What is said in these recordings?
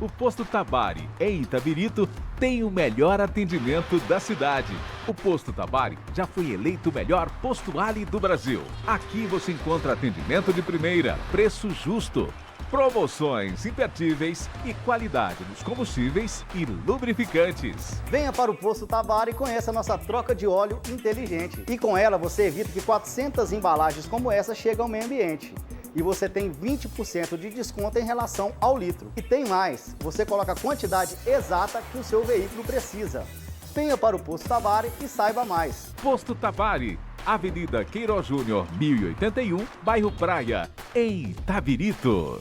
O Posto Tabari, em Itabirito, tem o melhor atendimento da cidade. O Posto Tabari já foi eleito o melhor postuário do Brasil. Aqui você encontra atendimento de primeira, preço justo, promoções imperdíveis e qualidade nos combustíveis e lubrificantes. Venha para o Posto Tabari e conheça a nossa troca de óleo inteligente. E com ela você evita que 400 embalagens como essa cheguem ao meio ambiente. E você tem 20% de desconto em relação ao litro. E tem mais, você coloca a quantidade exata que o seu veículo precisa. Venha para o Posto Tabari e saiba mais. Posto Tabari, Avenida Queiroz Júnior, 1081, bairro Praia, em Itabirito.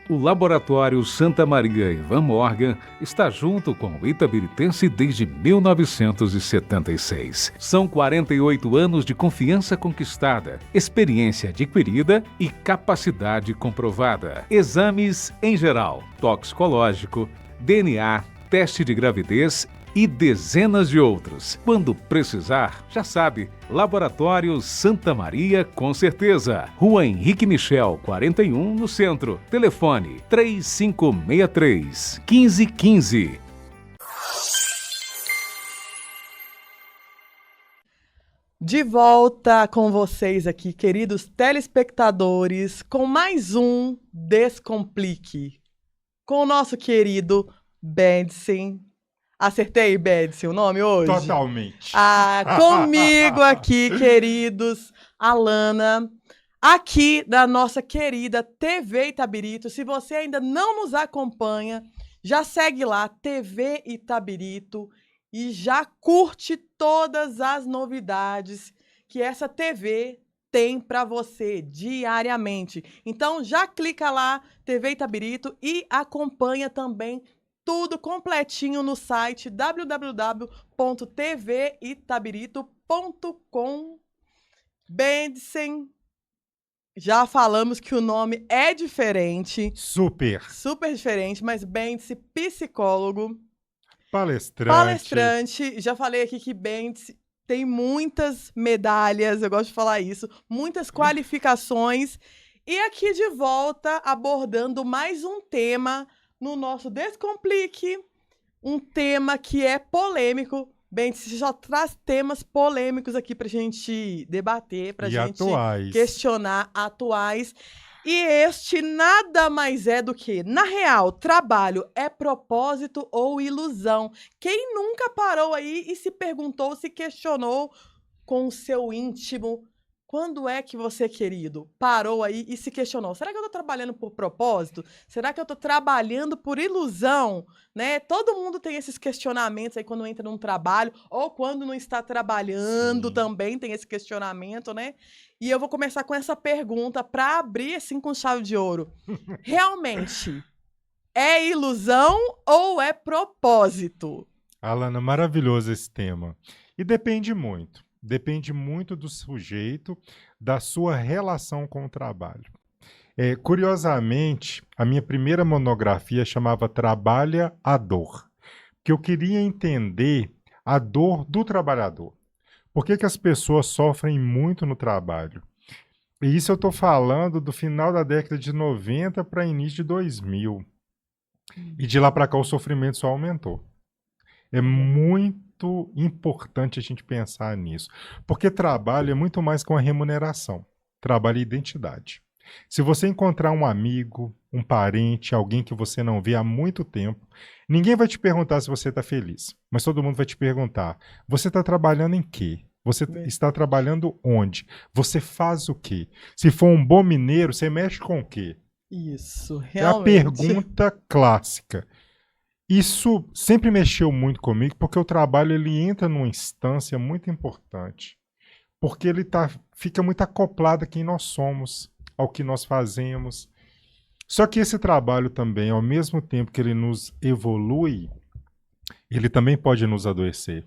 O Laboratório Santa Maria Ivan Morgan está junto com o itabiritense desde 1976. São 48 anos de confiança conquistada, experiência adquirida e capacidade comprovada. Exames em geral, toxicológico, DNA, teste de gravidez e dezenas de outros. Quando precisar, já sabe, Laboratório Santa Maria com certeza. Rua Henrique Michel, 41, no centro. Telefone 3563-1515. De volta com vocês aqui, queridos telespectadores, com mais um Descomplique, com o nosso querido Bendson. Acertei, Bendson, o nome hoje? Totalmente. Comigo aqui, queridos, Alana, aqui da nossa querida TV Itabirito. Se você ainda não nos acompanha, já segue lá, TV Itabirito, e já curte todas as novidades que essa TV tem para você diariamente. Então, já clica lá, TV Itabirito, e acompanha também tudo completinho no site www.tvitabirito.com. Bendson, já falamos que o nome é diferente. Super diferente, mas Bendson, psicólogo. Palestrante. Já falei aqui que Bendson tem muitas medalhas, eu gosto de falar isso, muitas qualificações. E aqui de volta, abordando mais um tema no nosso Descomplique, um tema que é polêmico. Bem, você já traz temas polêmicos aqui pra gente debater, pra gente questionar, atuais. E este nada mais é do que, na real, trabalho é propósito ou ilusão? Quem nunca parou aí e se perguntou, se questionou com o seu íntimo? Quando é que você, querido, parou aí e se questionou? Será que eu tô trabalhando por propósito? Será que eu tô trabalhando por ilusão? Né? Todo mundo tem esses questionamentos aí quando entra num trabalho ou quando não está trabalhando. Sim. Também tem esse questionamento, né? E eu vou começar com essa pergunta para abrir assim com chave de ouro. Realmente, é ilusão ou é propósito? Alana, maravilhoso esse tema. E depende muito. Depende muito do sujeito, da sua relação com o trabalho. Curiosamente, a minha primeira monografia chamava Trabalha a Dor, porque eu queria entender a dor do trabalhador. Por que as pessoas sofrem muito no trabalho? E isso eu estou falando do final da década de 90 para início de 2000. E de lá para cá o sofrimento só aumentou. É muito importante a gente pensar nisso, porque trabalho é muito mais que uma remuneração. Trabalho é identidade. Se você encontrar um amigo, um parente, alguém que você não vê há muito tempo, ninguém vai te perguntar se você está feliz, mas todo mundo vai te perguntar, você está trabalhando em quê? Você está trabalhando onde? Você faz o quê? Se for um bom mineiro, você mexe com o quê? Isso, realmente. É a pergunta clássica. Isso sempre mexeu muito comigo, porque o trabalho ele entra numa instância muito importante. Porque ele fica muito acoplado a quem nós somos, ao que nós fazemos. Só que esse trabalho também, ao mesmo tempo que ele nos evolui, ele também pode nos adoecer.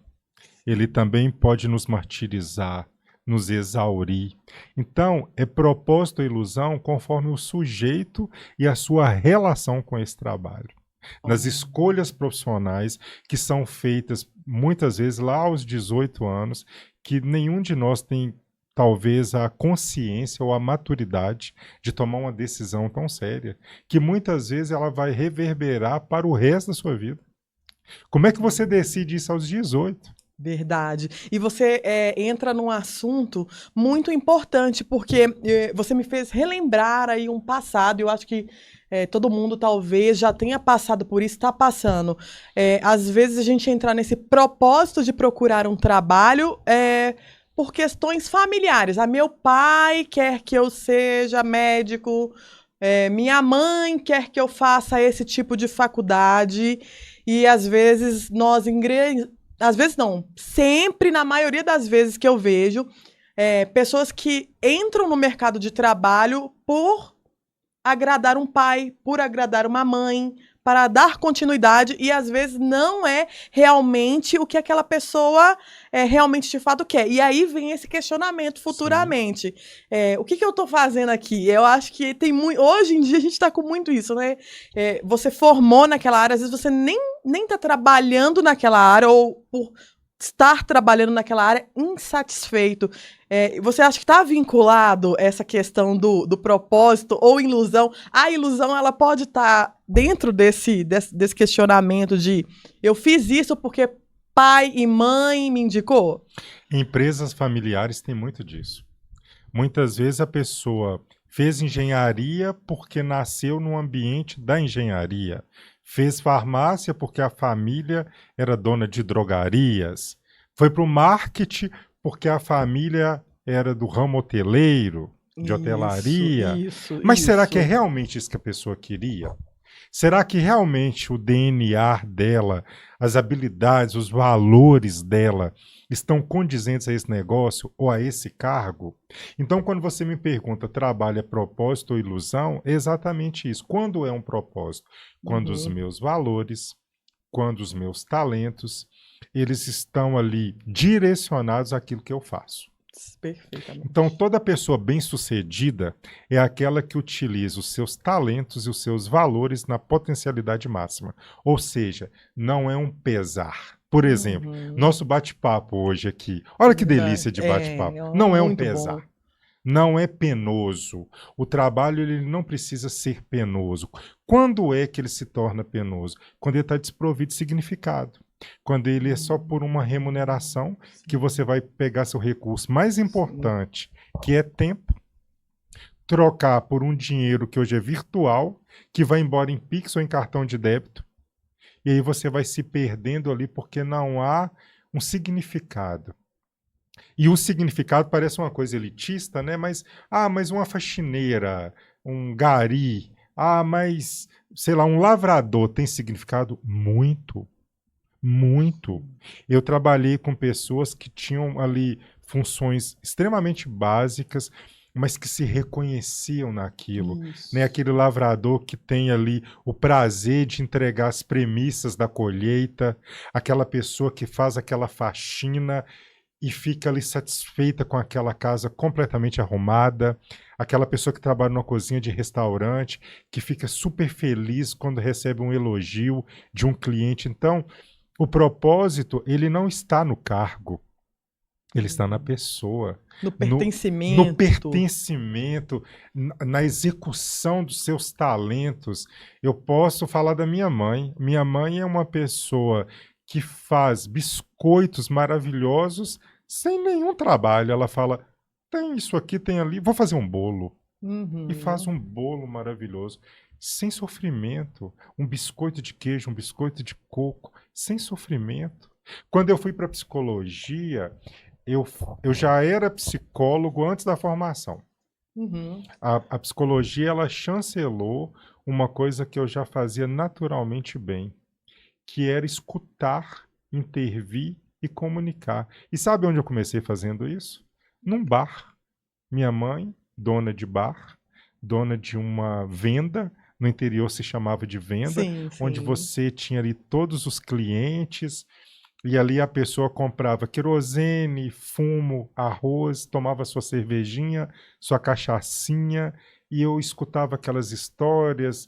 Ele também pode nos martirizar, nos exaurir. Então, é propósito ou ilusão conforme o sujeito e a sua relação com esse trabalho. Nas escolhas profissionais que são feitas muitas vezes lá aos 18 anos, que nenhum de nós tem talvez a consciência ou a maturidade de tomar uma decisão tão séria, que muitas vezes ela vai reverberar para o resto da sua vida. Como é que você decide isso aos 18? Verdade. E você entra num assunto muito importante, porque você me fez relembrar aí um passado, eu acho que todo mundo talvez já tenha passado por isso, está passando. Às vezes a gente entra nesse propósito de procurar um trabalho por questões familiares. Meu pai quer que eu seja médico, minha mãe quer que eu faça esse tipo de faculdade, e às vezes às vezes não, sempre, na maioria das vezes que eu vejo, pessoas que entram no mercado de trabalho por agradar um pai, por agradar uma mãe, para dar continuidade, e às vezes não é realmente o que aquela pessoa realmente de fato quer. E aí vem esse questionamento futuramente. O que eu estou fazendo aqui? Eu acho que tem muito. Hoje em dia a gente está com muito isso, né? Você formou naquela área, às vezes você nem está trabalhando naquela área, ou por estar trabalhando naquela área insatisfeito. Você acha que está vinculado essa questão do propósito ou ilusão? A ilusão, ela pode estar dentro desse questionamento de eu fiz isso porque pai e mãe me indicou? Empresas familiares têm muito disso. Muitas vezes a pessoa fez engenharia porque nasceu no ambiente da engenharia. Fez farmácia porque a família era dona de drogarias. Foi para o marketing porque a família era do ramo hoteleiro, de hotelaria. Mas será que é realmente isso que a pessoa queria? Será que realmente o DNA dela, as habilidades, os valores dela estão condizentes a esse negócio ou a esse cargo? Então, quando você me pergunta, trabalho é propósito ou ilusão? É exatamente isso. Quando é um propósito? Quando os meus valores, quando os meus talentos, eles estão ali direcionados àquilo que eu faço. Perfeitamente. Então, toda pessoa bem-sucedida é aquela que utiliza os seus talentos e os seus valores na potencialidade máxima. Ou seja, não é um pesar. Por exemplo, nosso bate-papo hoje aqui. Olha que delícia de bate-papo. Não é um pesar. Bom. Não é penoso. O trabalho ele não precisa ser penoso. Quando é que ele se torna penoso? Quando ele está desprovido de significado. Quando ele é só por uma remuneração, que você vai pegar seu recurso mais importante, que é tempo, trocar por um dinheiro que hoje é virtual, que vai embora em Pix ou em cartão de débito, e aí você vai se perdendo ali porque não há um significado. E o significado parece uma coisa elitista, né? Mas uma faxineira, um gari, mas, sei lá, um lavrador tem significado? Muito. Muito. Eu trabalhei com pessoas que tinham ali funções extremamente básicas, mas que se reconheciam naquilo. Né? Aquele lavrador que tem ali o prazer de entregar as premissas da colheita, aquela pessoa que faz aquela faxina e fica ali satisfeita com aquela casa completamente arrumada, aquela pessoa que trabalha numa cozinha de restaurante, que fica super feliz quando recebe um elogio de um cliente. Então, o propósito, ele não está no cargo, ele está na pessoa. No pertencimento. No pertencimento, na execução dos seus talentos. Eu posso falar da minha mãe. Minha mãe é uma pessoa que faz biscoitos maravilhosos sem nenhum trabalho. Ela fala, tem isso aqui, tem ali, vou fazer um bolo. E faz um bolo maravilhoso. Sem sofrimento, um biscoito de queijo, um biscoito de coco, sem sofrimento. Quando eu fui para psicologia, eu já era psicólogo antes da formação. A psicologia, ela chancelou uma coisa que eu já fazia naturalmente bem, que era escutar, intervir e comunicar. E sabe onde eu comecei fazendo isso? Num bar. Minha mãe, dona de bar, dona de uma venda, no interior se chamava de venda, onde você tinha ali todos os clientes, e ali a pessoa comprava querosene, fumo, arroz, tomava sua cervejinha, sua cachaçinha, e eu escutava aquelas histórias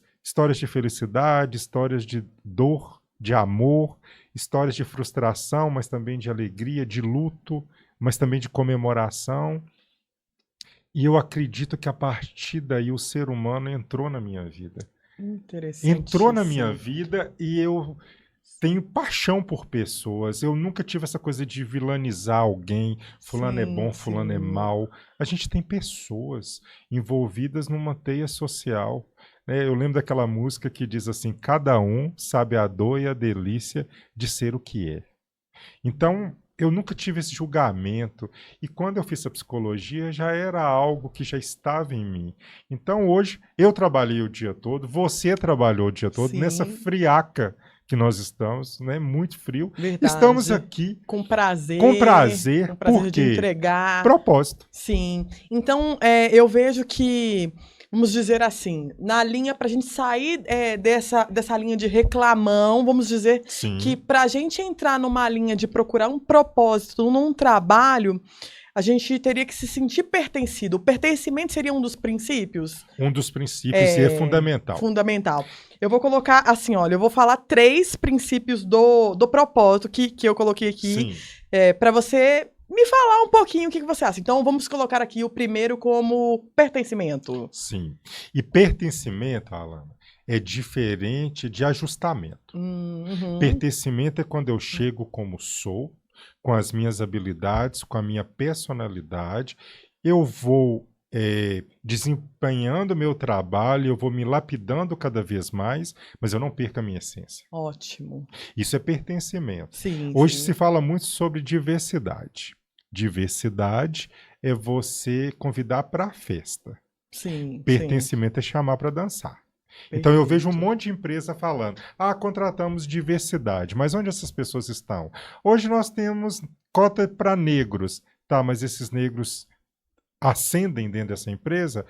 de felicidade, histórias de dor, de amor, histórias de frustração, mas também de alegria, de luto, mas também de comemoração. E eu acredito que a partir daí o ser humano entrou na minha vida. Interessantíssimo. Entrou na minha vida e eu tenho paixão por pessoas. Eu nunca tive essa coisa de vilanizar alguém. Fulano é Sim, bom, fulano é sim. mau. A gente tem pessoas envolvidas numa teia social. Né? Eu lembro daquela música que diz assim: cada um sabe a dor e a delícia de ser o que é. Então, eu nunca tive esse julgamento. E quando eu fiz a psicologia, já era algo que já estava em mim. Então, hoje, eu trabalhei o dia todo, você trabalhou o dia todo, Sim. nessa friaca que nós estamos, né? Muito frio. Verdade. Estamos aqui Com prazer. com prazer. Com prazer Por de quê? entregar. Propósito. Sim. Então, eu vejo que, vamos dizer assim, na linha, para a gente sair dessa linha de reclamão, vamos dizer Sim. que para a gente entrar numa linha de procurar um propósito num trabalho, a gente teria que se sentir pertencido. O pertencimento seria um dos princípios? Um dos princípios e é fundamental. Fundamental. Eu vou colocar assim, olha, eu vou falar 3 princípios do propósito que eu coloquei aqui, Sim. para você me falar um pouquinho o que você acha. Então, vamos colocar aqui o primeiro como pertencimento. Sim. E pertencimento, Alana, é diferente de ajustamento. Uhum. Pertencimento é quando eu chego como sou, com as minhas habilidades, com a minha personalidade, eu vou desempenhando o meu trabalho, eu vou me lapidando cada vez mais, mas eu não perco a minha essência. Ótimo. Isso é pertencimento. Sim, Hoje sim. se fala muito sobre diversidade. Diversidade é você convidar para a festa. Sim, Pertencimento é chamar para dançar. sim. Então eu vejo um Perfeito. monte de empresa falando: contratamos diversidade, mas onde essas pessoas estão? Hoje nós temos cota para negros, tá, mas esses negros ascendem dentro dessa empresa?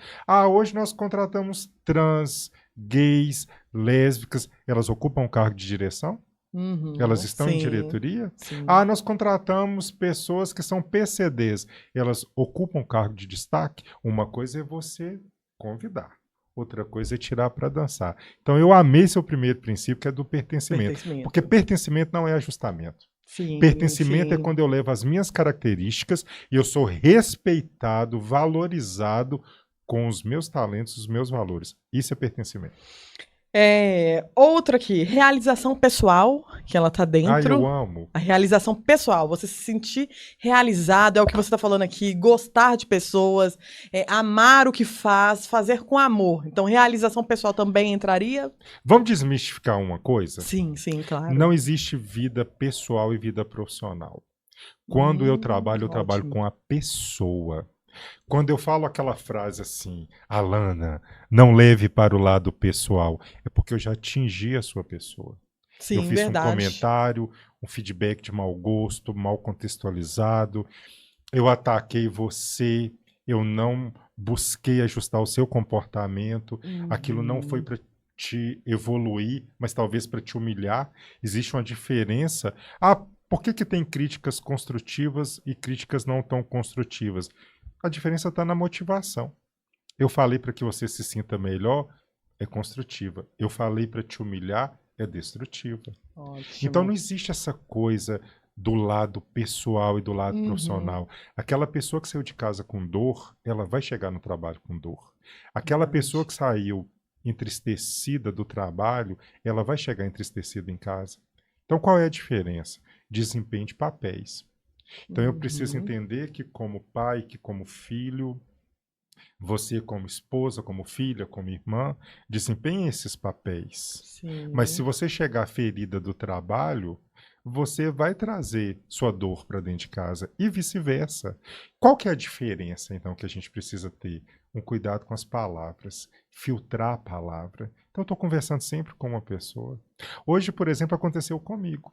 Hoje nós contratamos trans, gays, lésbicas, elas ocupam cargo de direção? Uhum. Elas estão em Sim, diretoria? sim. Nós contratamos pessoas que são PCDs, elas ocupam cargo de destaque? Uma coisa é você convidar. Outra coisa é tirar para dançar. Então, eu amei seu primeiro princípio, que é do pertencimento. Porque pertencimento não é ajustamento. Sim, Pertencimento é sim. quando eu levo as minhas características e eu sou respeitado, valorizado com os meus talentos, os meus valores. Isso é pertencimento. Outra aqui, realização pessoal, que ela tá dentro. Eu amo. A realização pessoal, você se sentir realizado, é o que você está falando aqui, gostar de pessoas, amar o que faz, fazer com amor. Então, realização pessoal também entraria? Vamos desmistificar uma coisa? Sim, sim, claro. Não existe vida pessoal e vida profissional. Quando eu trabalho ótimo. com a pessoa. Quando eu falo aquela frase assim: Alana, não leve para o lado pessoal, é porque eu já atingi a sua pessoa. Sim, eu fiz verdade. um comentário, um feedback de mau gosto, mal contextualizado, eu ataquei você, eu não busquei ajustar o seu comportamento, aquilo não foi para te evoluir, mas talvez para te humilhar. Existe uma diferença. Por que tem críticas construtivas e críticas não tão construtivas? A diferença está na motivação. Eu falei para que você se sinta melhor, é construtiva. Eu falei para te humilhar, é destrutiva. Ótimo. Então não existe essa coisa do lado pessoal e do lado profissional. Aquela pessoa que saiu de casa com dor, ela vai chegar no trabalho com dor. Aquela pessoa que saiu entristecida do trabalho, ela vai chegar entristecida em casa. Então qual é a diferença? Desempenho de papéis. Então eu preciso entender que como pai, que como filho, você como esposa, como filha, como irmã, desempenhe esses papéis. Sim. Mas se você chegar ferida do trabalho, você vai trazer sua dor para dentro de casa e vice-versa. Qual que é a diferença, então, que a gente precisa ter? Um cuidado com as palavras, filtrar a palavra. Então eu estou conversando sempre com uma pessoa. Hoje, por exemplo, aconteceu comigo.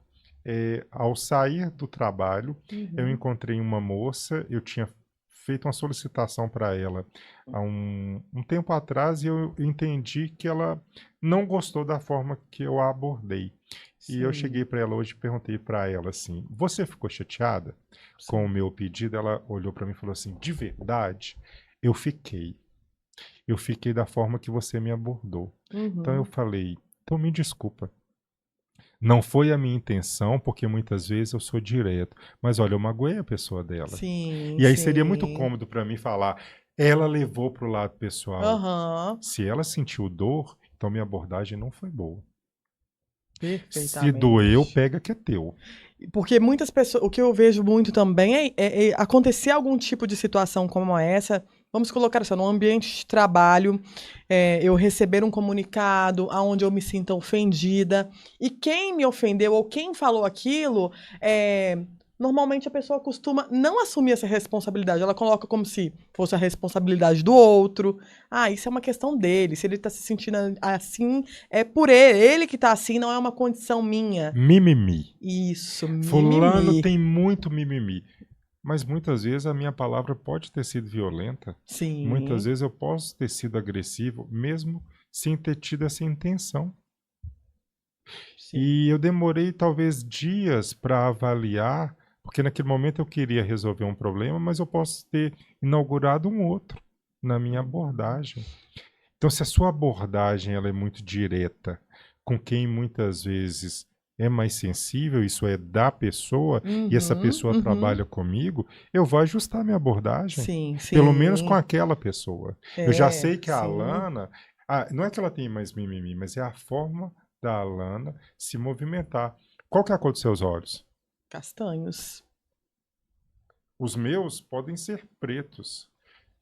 Ao sair do trabalho, eu encontrei uma moça, eu tinha feito uma solicitação para ela há um tempo atrás e eu entendi que ela não gostou da forma que eu a abordei. Sim. E eu cheguei para ela hoje e perguntei para ela assim: você ficou chateada com o meu pedido? Ela olhou para mim e falou assim: de verdade, eu fiquei. Eu fiquei da forma que você me abordou. Então eu falei: então me desculpa. Não foi a minha intenção, porque muitas vezes eu sou direto. Mas olha, eu magoei a pessoa dela. Sim, e aí seria muito cômodo para mim falar: Ela levou para o lado pessoal. Aham, Se ela sentiu dor, então minha abordagem não foi boa. Se doeu, perfeitamente. pega que é teu. Porque muitas pessoas, o que eu vejo muito também é acontecer algum tipo de situação como essa. Vamos colocar assim, no ambiente de trabalho, eu receber um comunicado onde eu me sinta ofendida, e quem me ofendeu ou quem falou aquilo, normalmente a pessoa costuma não assumir essa responsabilidade. Ela coloca como se fosse a responsabilidade do outro. Ah, isso é uma questão dele. Se ele está se sentindo assim, é por ele. Ele que está assim, não é uma condição minha. Mimimi. Isso, Fulano mimimi. tem muito mimimi. Mas muitas vezes a minha palavra pode ter sido violenta. Muitas Sim, vezes eu posso ter sido agressivo, mesmo sem ter tido essa intenção. sim. E eu demorei talvez dias para avaliar, porque naquele momento eu queria resolver um problema, mas eu posso ter inaugurado um outro na minha abordagem. Então, se a sua abordagem ela é muito direta, com quem muitas vezes é mais sensível, isso é da pessoa, e essa Uhum, pessoa uhum. trabalha comigo, eu vou ajustar minha abordagem. Sim, Pelo menos com sim. aquela pessoa. Eu já sei que a Sim. Alana, não é que ela tem mais mimimi, mas é a forma da Alana se movimentar. Qual que é a cor dos seus olhos? Castanhos. Os meus podem ser pretos.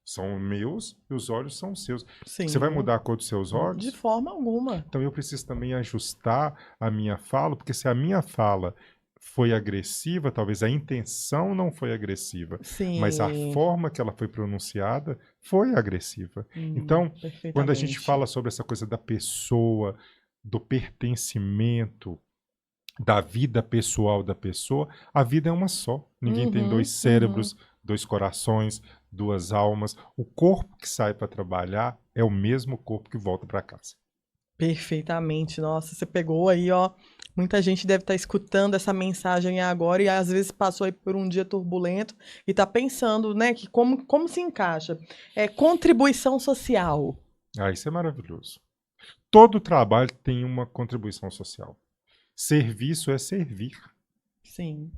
São meus e os olhos são seus. Você vai Sim. mudar a cor dos seus De olhos? forma alguma. Então eu preciso também ajustar a minha fala, porque se a minha fala foi agressiva, talvez a intenção não foi agressiva, mas a Sim. forma que ela foi pronunciada foi agressiva. Então, quando a gente Perfeitamente. fala sobre essa coisa da pessoa, do pertencimento, da vida pessoal da pessoa, a vida é uma só. Ninguém tem dois Uhum, uhum. cérebros, dois corações, duas almas. O corpo que sai para trabalhar é o mesmo corpo que volta para casa. Perfeitamente. Nossa, você pegou aí, ó. Muita gente deve estar escutando essa mensagem agora e às vezes passou aí por um dia turbulento e está pensando, né, que como se encaixa. É contribuição social. Ah, isso é maravilhoso. Todo trabalho tem uma contribuição social. Serviço é servir. Sim.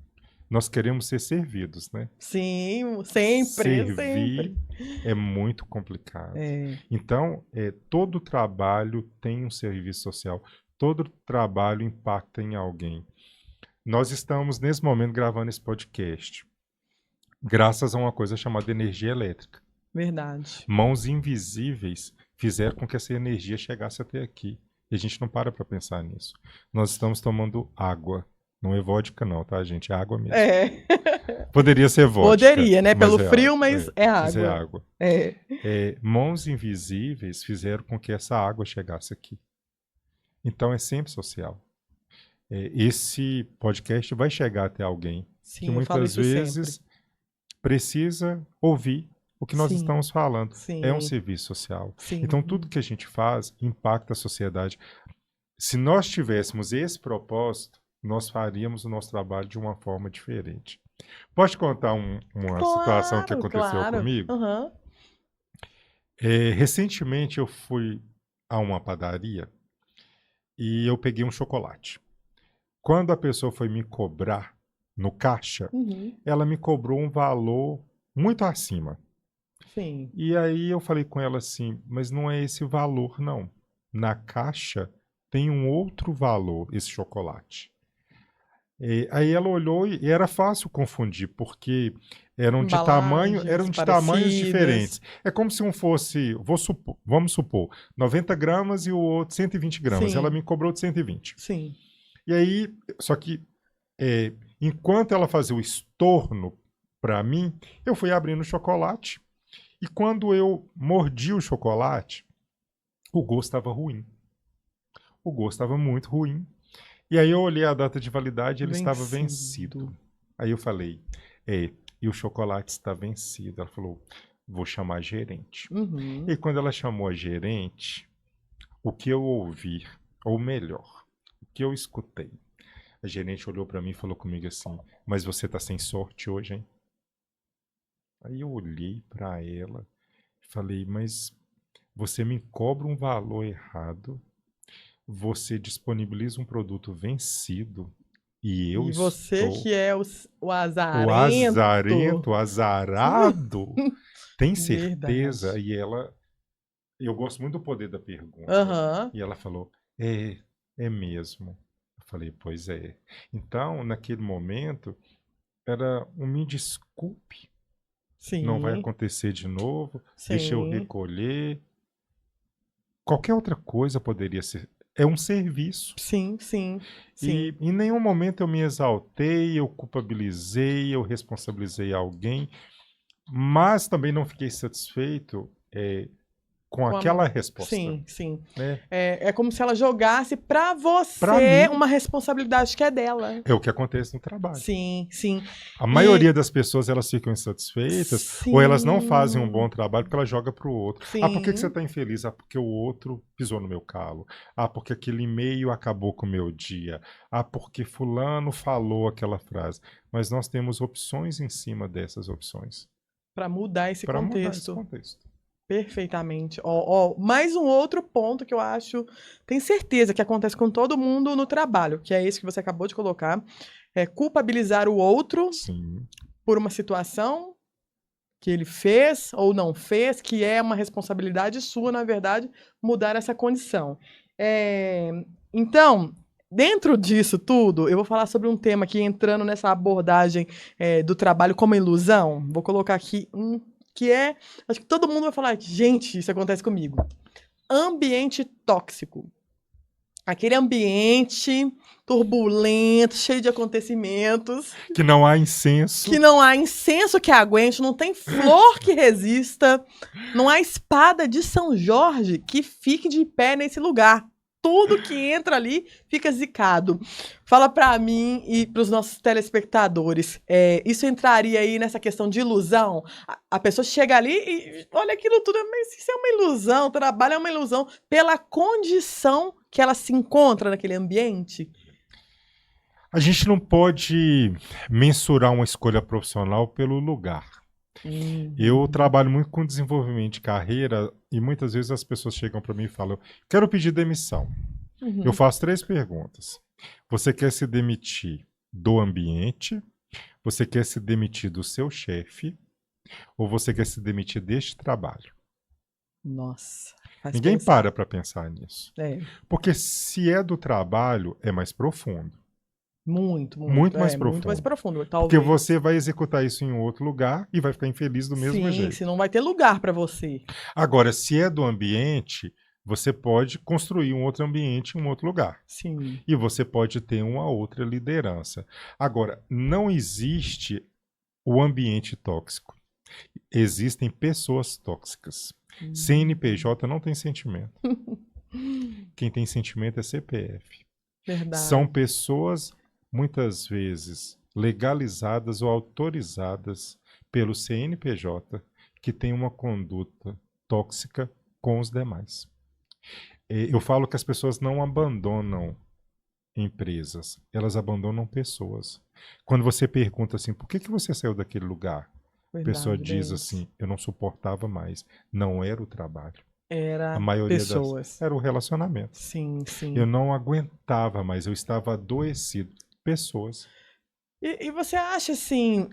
Nós queremos ser servidos, né? Sim, sempre, sempre. Servir é muito complicado. É. Então, todo trabalho tem um serviço social. Todo trabalho impacta em alguém. Nós estamos, nesse momento, gravando esse podcast, graças a uma coisa chamada energia elétrica. Verdade. Mãos invisíveis fizeram com que essa energia chegasse até aqui. E a gente não para pensar nisso. Nós estamos tomando água. Não é vodka não, tá, gente? É água mesmo. É. Poderia ser vodka, Poderia, né? mas Pelo é água. frio, mas é Mas é água. água. É. Mãos invisíveis fizeram com que essa água chegasse aqui. Então é sempre social. Esse podcast vai chegar até alguém que Sim, eu falo muitas isso sempre. vezes precisa ouvir o que nós Sim, estamos falando. É um sim, serviço social. Então, sim. tudo que a gente faz impacta a sociedade. Se nós tivéssemos esse propósito, nós faríamos o nosso trabalho de uma forma diferente. Posso te contar uma situação que Claro, aconteceu claro. comigo? Aham. Recentemente eu fui a uma padaria e eu peguei um chocolate. Quando a pessoa foi me cobrar no caixa, Uhum. ela me cobrou um valor muito acima. Sim. E aí eu falei com ela assim, mas não é esse valor, não. Na caixa tem um outro valor, esse chocolate. Aí ela olhou e era fácil confundir, porque eram de Embalagens tamanhos parecidas. diferentes. É como se um fosse, vamos supor, 90 gramas e o outro 120 gramas. Ela Sim, me cobrou de 120. sim. E aí, só que enquanto ela fazia o estorno para mim, eu fui abrindo o chocolate. E quando eu mordi o chocolate, o gosto estava ruim. O gosto estava muito ruim. E aí eu olhei a data de validade e ele estava vencido. Vencido. Aí eu falei, e o chocolate está vencido. Ela falou, vou chamar a gerente. Uhum. E quando ela chamou a gerente, o que eu ouvi, ou melhor, o que eu escutei, a gerente olhou para mim e falou comigo assim, mas você tá sem sorte hoje, hein? Aí eu olhei para ela e falei, mas você me cobra um valor errado, você disponibiliza um produto vencido E eu E você estou que é o o azarento. azarento, o azarado. Tem certeza? Verdade. E ela, eu gosto muito do poder da pergunta. Aham. E ela falou, é mesmo. Eu falei, pois é. Então, naquele momento, era um me desculpe, não vai Sim, acontecer de novo, deixa eu sim, recolher. Qualquer outra coisa poderia ser. É um serviço. sim, sim, E sim. em nenhum momento eu me exaltei, eu culpabilizei, eu responsabilizei alguém, mas também não fiquei satisfeito com Com a- aquela resposta, Sim, sim. né? É como se ela jogasse pra Para você mim, uma responsabilidade que é dela. é o que acontece no trabalho. Sim, sim. A E maioria das pessoas elas ficam insatisfeitas ou elas não fazem um sim, bom trabalho porque ela joga para o outro. Ah, por que você sim. está infeliz? Ah, porque o outro pisou no meu calo. Ah, porque aquele e-mail acabou com o meu dia. Ah, porque fulano falou aquela frase. Mas nós temos opções em cima dessas opções Para mudar esse para mudar esse contexto. contexto. Perfeitamente. Ó, mais um outro ponto que eu acho, tenho certeza que acontece com todo mundo no trabalho, que é esse que você acabou de colocar, é culpabilizar o outro Sim. por uma situação que ele fez ou não fez, que é uma responsabilidade sua, na verdade, mudar essa condição. É, então, dentro disso tudo, eu vou falar sobre um tema aqui, entrando nessa abordagem do trabalho como ilusão. Vou colocar aqui um que é. Acho que todo mundo vai falar, gente, isso acontece comigo. Ambiente tóxico. Aquele ambiente turbulento, cheio de acontecimentos, Que não há incenso. que não há incenso que aguente, não tem flor que resista, não há espada de São Jorge que fique de pé nesse lugar. Tudo que entra ali fica zicado. Fala pra mim e pros nossos telespectadores, isso entraria aí nessa questão de ilusão? A pessoa chega ali e olha aquilo tudo, mas isso é uma ilusão, o trabalho é uma ilusão pela condição que ela se encontra naquele ambiente? A gente não pode mensurar uma escolha profissional pelo lugar. Eu Uhum. trabalho muito com desenvolvimento de carreira e muitas vezes as pessoas chegam para mim e falam: quero pedir demissão. Eu Uhum. faço 3 perguntas. Você quer se demitir do ambiente? Você quer se demitir do seu chefe? Ou você quer se demitir deste trabalho? Nossa, faz Ninguém pensar. para pensar nisso. É, Porque se é do trabalho, é mais profundo. muito, Muito muito. mais É, muito mais profundo. profundo, Porque talvez. você vai executar isso em outro lugar e vai ficar infeliz do mesmo Sim, jeito. se não vai ter lugar para você. Agora, se é do ambiente, você pode construir um outro ambiente em um outro lugar. Sim. E você pode ter uma outra liderança. Agora, não existe o ambiente tóxico. Existem pessoas tóxicas. CNPJ não tem sentimento. Quem tem sentimento é CPF. São Verdade. pessoas, muitas vezes, legalizadas ou autorizadas pelo CNPJ que têm uma conduta tóxica com os demais. Eu falo que as pessoas não abandonam empresas, elas abandonam pessoas. Quando você pergunta assim, por que você saiu daquele lugar? A pessoa Verdade, diz Denis. assim, eu não suportava mais. Não era o trabalho. A Era maioria das pessoas. era o relacionamento. Sim, sim. Eu não aguentava mais, eu estava adoecido. Pessoas. E você acha assim,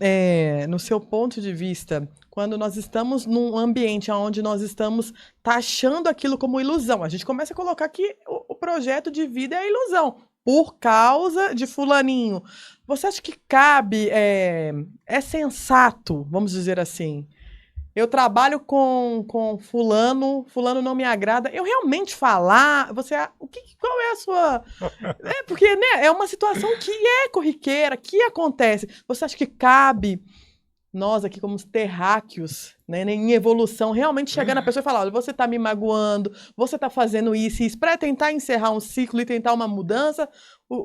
no seu ponto de vista, quando nós estamos num ambiente onde nós estamos taxando aquilo como ilusão, a gente começa a colocar que o projeto de vida é ilusão, por causa de fulaninho. Você acha que cabe, é sensato, vamos dizer assim, eu trabalho com fulano, fulano não me agrada, eu realmente falar, qual é a sua... Porque, né, é uma situação que é corriqueira, que acontece. Você acha que cabe nós aqui como terráqueos, né, em evolução, realmente chegar na pessoa e falar, olha, você está me magoando, você está fazendo isso e isso, para tentar encerrar um ciclo e tentar uma mudança?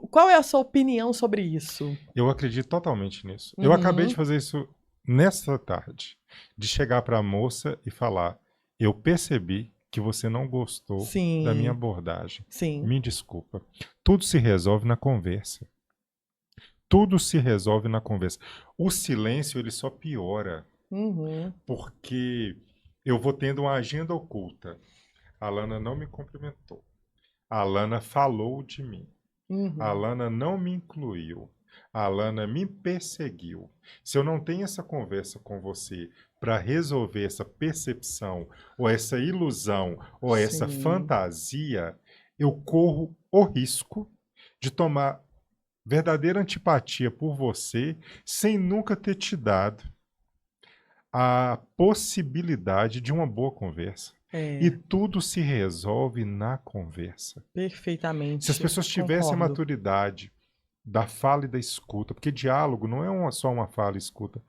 Qual é a sua opinião sobre isso? Eu acredito totalmente nisso. Eu acabei de Uhum. fazer isso nesta tarde, de chegar para a moça e falar: eu percebi que você não gostou da minha Sim, abordagem. sim. Me desculpa. Tudo se resolve na conversa. Tudo se resolve na conversa. O silêncio ele só piora, Uhum. porque eu vou tendo uma agenda oculta. A Lana não me cumprimentou. A Lana falou de mim. A Uhum. Lana não me incluiu. A Alana me perseguiu. Se eu não tenho essa conversa com você para resolver essa percepção, ou essa ilusão, ou essa Sim. fantasia, eu corro o risco de tomar verdadeira antipatia por você sem nunca ter te dado a possibilidade de uma boa conversa. E É, tudo se resolve na conversa. perfeitamente. Se as pessoas tivessem a Concordo. maturidade da fala e da escuta, porque diálogo não é só uma fala e escuta,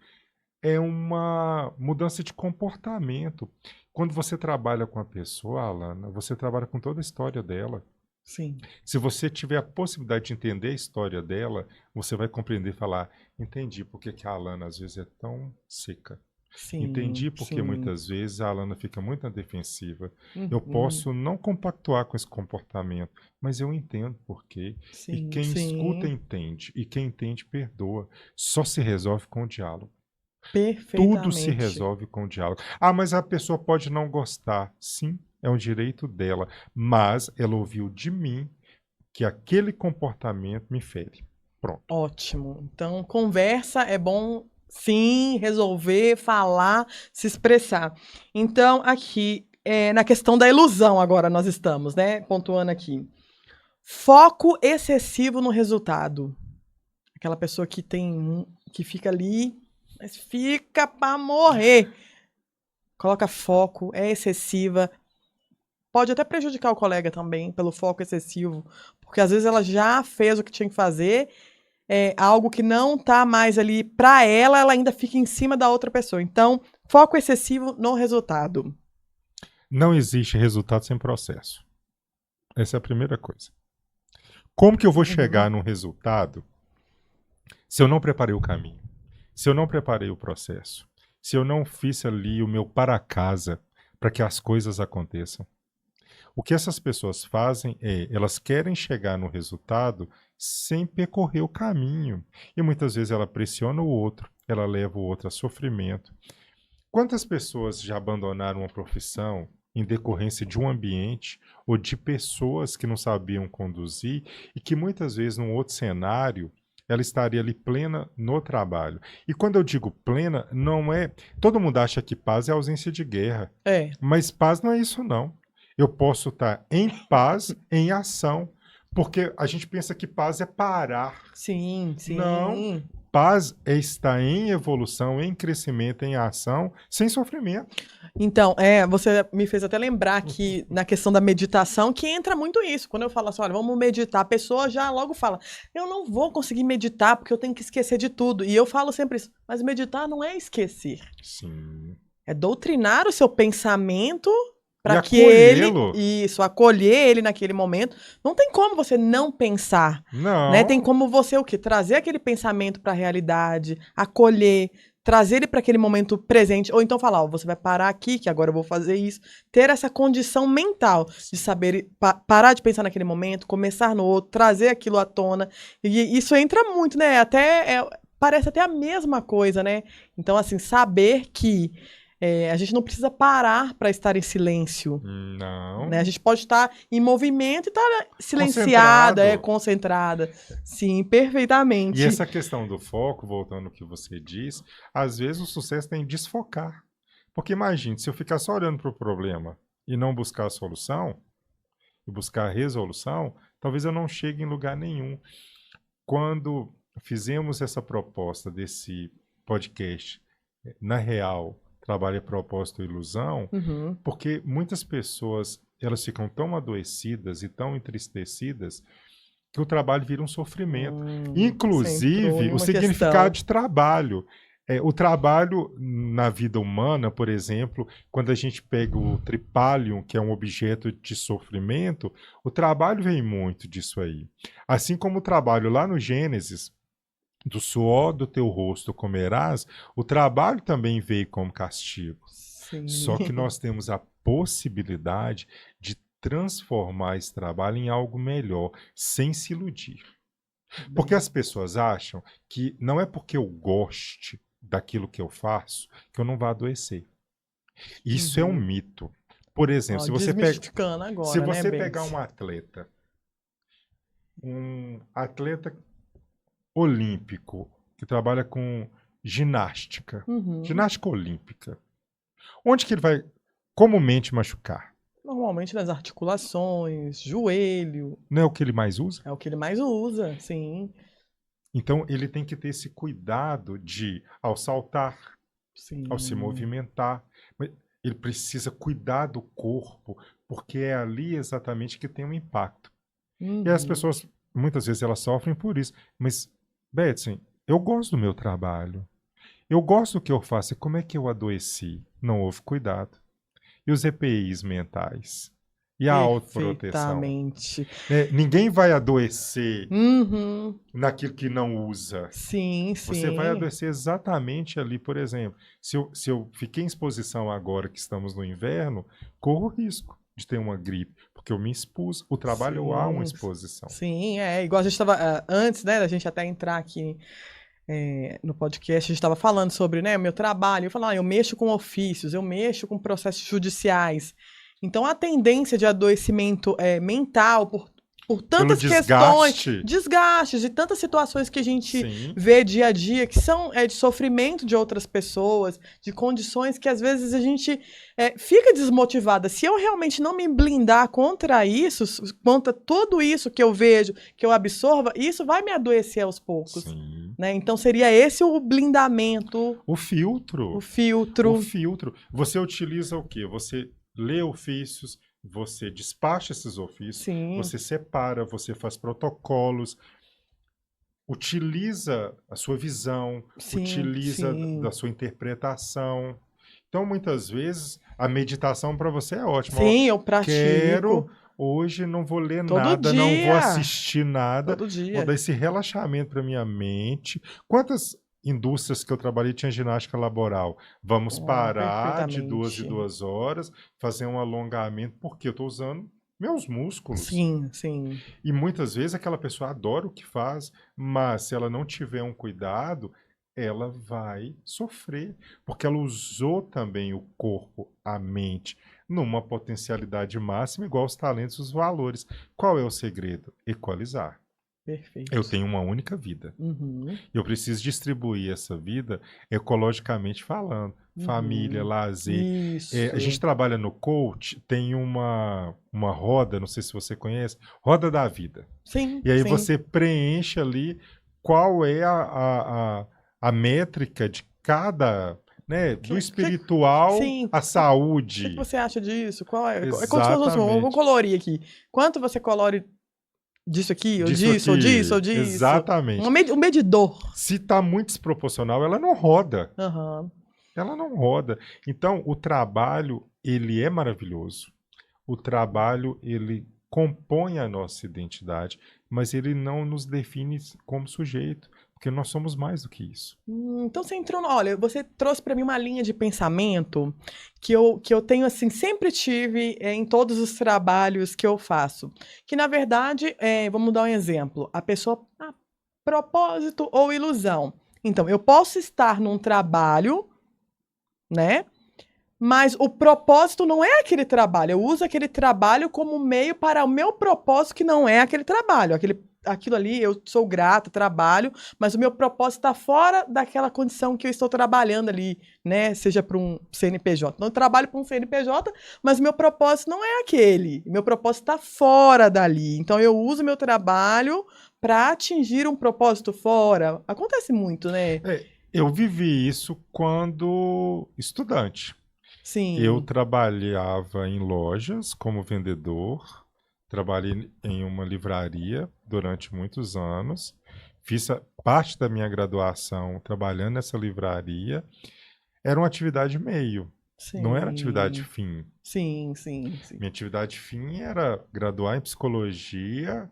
é uma mudança de comportamento. Quando você trabalha com a pessoa, Alana, você trabalha com toda a história dela. Sim. Se você tiver a possibilidade de entender a história dela, você vai compreender e falar: entendi por que que a Alana às vezes é tão seca. Sim. Entendi porque sim. muitas vezes a Alana fica muito na defensiva. Eu Uhum. posso não compactuar com esse comportamento, mas eu entendo por quê. E Sim, quem escuta sim. entende, e quem entende perdoa. Só se resolve com o diálogo. Perfeitamente. Tudo se resolve com o diálogo. Ah, mas a pessoa pode não gostar. Sim, é um direito dela. Mas ela ouviu de mim que aquele comportamento me fere. Pronto. Ótimo. Então, conversa é bom, sim, resolver, falar, se expressar. Então, aqui, na questão da ilusão, agora nós estamos, né? Pontuando aqui. Foco excessivo no resultado. Aquela pessoa que que fica ali, mas fica pra morrer. Coloca foco, é excessiva. Pode até prejudicar o colega também, pelo foco excessivo, porque às vezes ela já fez o que tinha que fazer, algo que não tá mais ali pra ela, ela ainda fica em cima da outra pessoa. Então, foco excessivo no resultado. Não existe resultado sem processo. Essa é a primeira coisa. Como que eu vou chegar num resultado se eu não preparei o caminho? Se eu não preparei o processo? Se eu não fiz ali o meu para casa para que as coisas aconteçam? O que essas pessoas fazem é, elas querem chegar no resultado sem percorrer o caminho. E muitas vezes ela pressiona o outro, ela leva o outro a sofrimento. Quantas pessoas já abandonaram uma profissão em decorrência de um ambiente ou de pessoas que não sabiam conduzir e que muitas vezes num outro cenário ela estaria ali plena no trabalho. E quando eu digo plena, não é... Todo mundo acha que paz é ausência de guerra. É. Mas paz não é isso, não. Eu posso estar em paz, em ação. Porque a gente pensa que paz é parar. Sim, sim. Não. Paz é estar em evolução, em crescimento, em ação, sem sofrimento. Então, você me fez até lembrar que na questão da meditação, que entra muito isso. Quando eu falo assim, olha, vamos meditar, a pessoa já logo fala, eu não vou conseguir meditar porque eu tenho que esquecer de tudo. E eu falo sempre isso, mas meditar não é esquecer. Sim. É doutrinar o seu pensamento para E que ele, acolhê-lo. acolher ele naquele momento. Não tem como você não pensar, Não. né? Tem como você o quê? Trazer aquele pensamento para a realidade, acolher, trazer ele para aquele momento presente, ou então falar, ó, você vai parar aqui, que agora eu vou fazer isso. Ter essa condição mental de saber parar de pensar naquele momento, começar no outro, trazer aquilo à tona. E isso entra muito, né? Parece até a mesma coisa, né? Então, assim, saber que a gente não precisa parar para estar em silêncio. Não. Né? A gente pode estar em movimento e estar silenciada, concentrada. Sim, perfeitamente. E essa questão do foco, voltando ao que você diz, às vezes o sucesso tem que desfocar. Porque imagine, se eu ficar só olhando para o problema e não buscar a solução, e buscar a resolução, talvez eu não chegue em lugar nenhum. Quando fizemos essa proposta desse podcast, na real, trabalho é propósito e ilusão, porque muitas pessoas elas ficam tão adoecidas e tão entristecidas que o trabalho vira um sofrimento. Inclusive, o significado de trabalho. O trabalho na vida humana, por exemplo, quando a gente pega o tripalium, que é um objeto de sofrimento, o trabalho vem muito disso aí. Assim como o trabalho lá no Gênesis, do suor do teu rosto comerás, o trabalho também veio como castigo. Sim. Só que nós temos a possibilidade de transformar esse trabalho em algo melhor, sem se iludir. Porque as pessoas acham que não é porque eu goste daquilo que eu faço que eu não vou adoecer. Isso é um mito. Por exemplo, se você pegar um atleta olímpico que trabalha com ginástica, Uhum. ginástica olímpica, onde que ele vai comumente machucar? Normalmente nas articulações, joelho, Não é o que ele mais usa? é o que ele mais usa, sim, Então ele tem que ter esse cuidado de, ao saltar, ao se sim. movimentar, mas ele precisa cuidar do corpo, porque é ali exatamente que tem um impacto. E as Uhum. pessoas, muitas vezes, elas sofrem por isso. Mas, Betsy, eu gosto do meu trabalho. Eu gosto do que eu faço. E como é que eu adoeci? Não houve cuidado. E os EPIs mentais? E a autoproteção? Perfeitamente. Né? Ninguém vai adoecer Uhum. naquilo que não usa. Sim, Você vai sim. adoecer exatamente ali, por exemplo. Se eu fiquei em exposição agora que estamos no inverno, corro risco de ter uma gripe, porque eu me expus. O trabalho há uma Sim, exposição. sim, igual a gente estava antes, né, da gente até entrar aqui no podcast, a gente estava falando sobre, né, o meu trabalho. Eu falo, eu mexo com ofícios, eu mexo com processos judiciais. Então, a tendência de adoecimento mental por tantas questões, desgastes e tantas situações que a gente Sim. vê dia a dia, que são de sofrimento de outras pessoas, de condições que às vezes a gente fica desmotivada. Se eu realmente não me blindar contra isso, contra tudo isso que eu vejo, que eu absorva, isso vai me adoecer aos poucos. Sim. Né? Então seria esse o blindamento. O filtro. O filtro. O filtro. Você utiliza o quê? Você lê ofícios, você despacha esses ofícios, Sim. você separa, você faz protocolos, utiliza a sua visão, Sim, utiliza sim. da sua interpretação. Então, muitas vezes, a meditação para você é ótima. Sim, eu pratico. Quero, hoje não vou ler Todo nada, dia. não vou assistir nada. Todo dia. Vou dar esse relaxamento para minha mente. Quantas indústrias que eu trabalhei tinha ginástica laboral? Vamos parar de 2 em 2 horas, fazer um alongamento, porque eu estou usando meus músculos. Sim, sim. E muitas vezes aquela pessoa adora o que faz, mas se ela não tiver um cuidado, ela vai sofrer, porque ela usou também o corpo, a mente, numa potencialidade máxima, igual os talentos e os valores. Qual é o segredo? Equalizar. Perfeito. Eu tenho uma única vida. Uhum. Eu preciso distribuir essa vida ecologicamente falando. Família, lazer. Isso. A gente trabalha no coach, tem uma roda, não sei se você conhece, roda da vida. Sim. E aí sim. você preenche ali qual é a métrica de cada, né, do espiritual sim. à saúde. O que você acha disso? Qual é? Exatamente. É como se fosse vamos colorir aqui. Quanto você colore disso aqui, ou disso, ou disso, ou disso? Exatamente. Um medidor. Se está muito desproporcional, ela não roda. Uhum. Ela não roda. Então, o trabalho, ele é maravilhoso. O trabalho, ele compõe a nossa identidade, mas ele não nos define como sujeito, porque nós somos mais do que isso. Então você entrou, olha, você trouxe para mim uma linha de pensamento que eu tenho assim, sempre tive em todos os trabalhos que eu faço, que na verdade, vamos dar um exemplo, a pessoa, propósito ou ilusão. Então, eu posso estar num trabalho, né? Mas o propósito não é aquele trabalho. Eu uso aquele trabalho como meio para o meu propósito, que não é aquele trabalho. Aquilo ali, eu sou grata, trabalho, mas o meu propósito está fora daquela condição que eu estou trabalhando ali, né? Seja para um CNPJ. Então, eu trabalho para um CNPJ, mas o meu propósito não é aquele. Meu propósito está fora dali. Então, eu uso meu trabalho para atingir um propósito fora. Acontece muito, né? Eu vivi isso quando estudante. Sim. Eu trabalhava em lojas como vendedor, trabalhei em uma livraria durante muitos anos, fiz parte da minha graduação trabalhando nessa livraria. Era uma atividade meio, Sim. não era atividade fim. Sim, sim, sim. Minha atividade fim era graduar em psicologia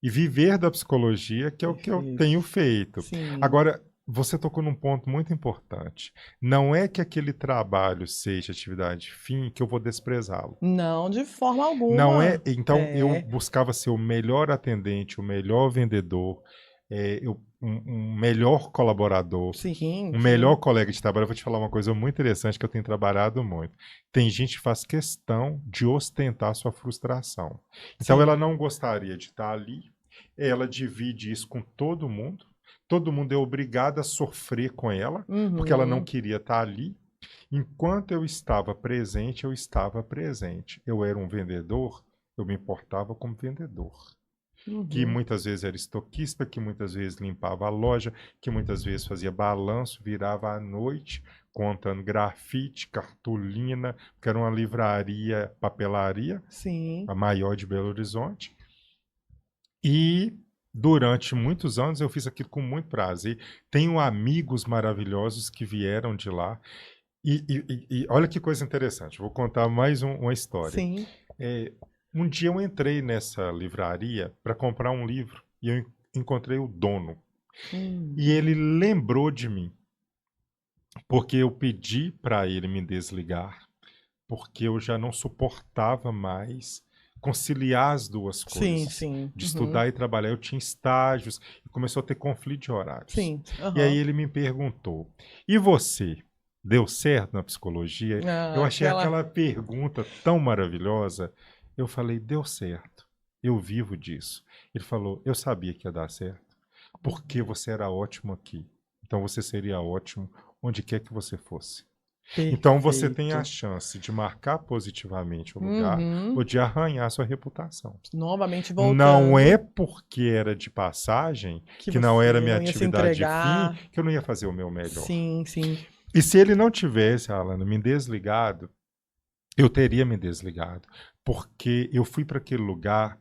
e viver da psicologia, que é o que eu tenho feito. Sim. Agora, você tocou num ponto muito importante. Não é que aquele trabalho seja atividade fim que eu vou desprezá-lo. Não, de forma alguma. Não é. Então, eu buscava ser o melhor atendente, o melhor vendedor, um melhor colaborador, sim, melhor colega de trabalho. Eu vou te falar uma coisa muito interessante que eu tenho trabalhado muito. Tem gente que faz questão de ostentar a sua frustração. Então, ela não gostaria de estar ali, ela divide isso com todo mundo todo mundo é obrigado a sofrer com ela, porque ela não Uhum. queria estar ali. Enquanto eu estava presente, eu estava presente. Eu era um vendedor, eu me importava como vendedor. Que Uhum. muitas vezes era estoquista, que muitas vezes limpava a loja, que muitas vezes fazia balanço, virava à noite contando grafite, cartolina, que era uma livraria, papelaria, Sim. a maior de Belo Horizonte. E durante muitos anos eu fiz aquilo com muito prazer. Tenho amigos maravilhosos que vieram de lá. E olha que coisa interessante, vou contar mais uma história. Sim. Um dia eu entrei nessa livraria para comprar um livro e eu encontrei o dono. E ele lembrou de mim, porque eu pedi para ele me desligar, porque eu já não suportava mais conciliar as duas Sim, coisas. sim. De Uhum. estudar e trabalhar, eu tinha estágios, e começou a ter conflito de horários. Sim. E aí Aham. ele me perguntou, e você? Deu certo na psicologia? Eu Ah, achei aquela. aquela pergunta tão maravilhosa. Eu falei, deu certo. Eu vivo disso. Ele falou, eu sabia que ia dar certo, porque você era ótimo aqui. Então você seria ótimo onde quer que você fosse. Então você tem a Perfeito. chance de marcar positivamente o lugar Uhum. ou de arranhar sua reputação. Novamente Não é voltando, porque era de passagem, que que não era você minha não ia se atividade fim, entregar. que eu não ia fazer o meu melhor. Sim, sim. E se ele não tivesse, Alan, me desligado, eu teria me desligado. Porque eu fui para aquele lugar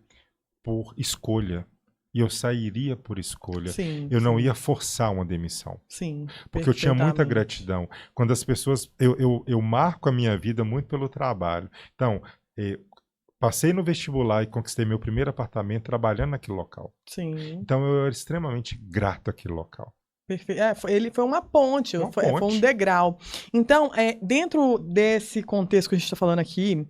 por escolha. E eu sairia por escolha. Sim, Eu não sim. ia forçar uma demissão. Sim, Porque eu tinha muita perfeitamente. gratidão. Quando as pessoas. Eu marco a minha vida muito pelo trabalho. Então, passei no vestibular e conquistei meu primeiro apartamento trabalhando naquele local. Sim. Então, eu era extremamente grato àquele local. Ele foi uma ponte, Uma foi um ponte. degrau. Então, dentro desse contexto que a gente está falando aqui,